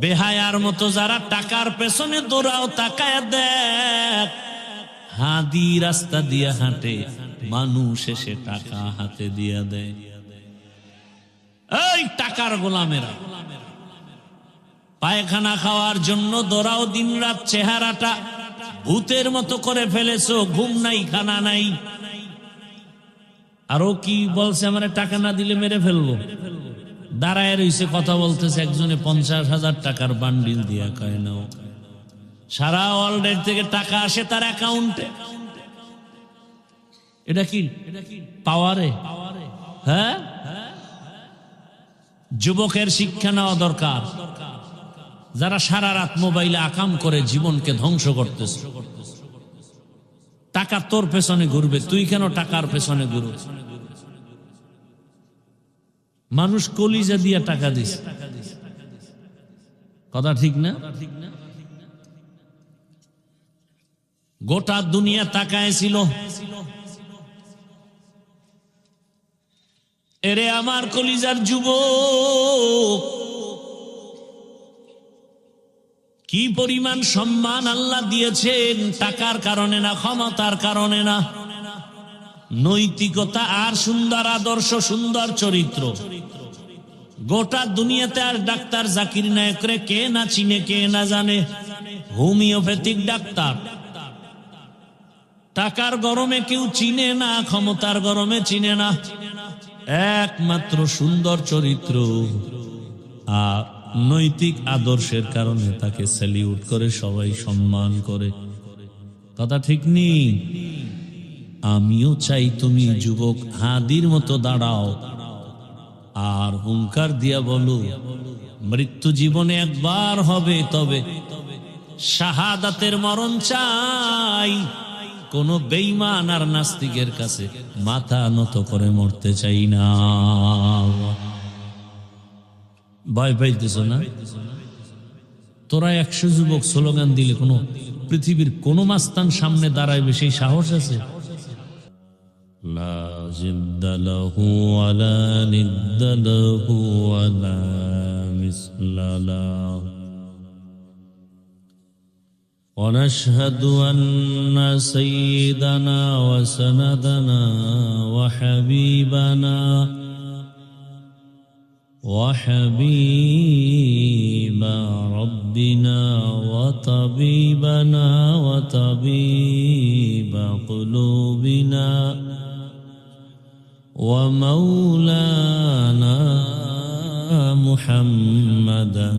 বেহায়ার মতো যারা টাকার পেছনে দৌড়াও, তাকায় দেখ, হাদি রাস্তা দিয়ে হাঁটে, মানুষ এসে টাকা হাতে দিয়া দেয়। এই টাকার গোলামেরা, পায়খানা খাওয়ার জন্য দৌড়াও, দিন রাত চেহারাটা ভূতের মতো করে ফেলেছো, ঘুম নাই, খানা নাই। আরো কি বলছে, আমার টাকা না দিলে মেরে ফেলবো। দাঁড়ায় রইছে, কথা বলতেছে, একজনে 50,000 টাকার বান্ডিল দিয়া কয় নাও। সারা ওয়ার্ল্ডের থেকে টাকা আসে তার অ্যাকাউন্টে। এটা কি পাওয়ারে? হ্যাঁ, যুবকের শিক্ষা নেওয়া দরকার। যারা সারা রাত মোবাইলে আকাম করে জীবনকে ধ্বংস করতেছে। টাকা তোর পেছনে ঘুরবে, তুই কেন টাকার পেছনে ঘুরবে? মানুষ কলিজা দিয়া টাকা দিস, কথা ঠিক না? গোটা দুনিয়া তাকায় ছিল, এরে আমার কলিজার যুবক, কি পরিমাণ সম্মান আল্লাহ দিয়েছেন, টাকার কারণে না, ক্ষমতার কারণে না, নৈতিকতা আর সুন্দর আদর্শ, সুন্দর চরিত্র। গোটা দুনিয়াতে আর ডাক্তার জাকির নায়েকরে কে না চিনে, কে না জানে? Homeopathic doctor. টাকার গরমে কেউ চিনে না, ক্ষমতার গরমে চিনে না, একমাত্র সুন্দর চরিত্র আর নৈতিক আদর্শের কারণে তাকে স্যালিউট করে, সবাই সম্মান করে। কথা ঠিক নেই? আমিও চাই তুমি যুবক হাদির মতো দাঁড়াও আর হুঙ্কার দিয়া বলো, মৃত্যু জীবনে একবার হবে, তবে শাহাদাতের মরণ চাই। কোন বেঈমান আর নাস্তিকের কাছে মাথা নত করে মরতে চাই না। ভয় পাইতেছ না? তোরা 100 যুবক স্লোগান দিলে কোন পৃথিবীর কোন মাস্তান সামনে দাঁড়াইবে সেই সাহস আছে? লা জিদ্দা লাহু ওয়ালা নিদ্দা লাহু ওয়ালা মিসলা লাহু। ونشهد أن سيدنا وسندنا وحبيب ربنا وطبيبنا وطبيب قلوبنا ومولانا محمدا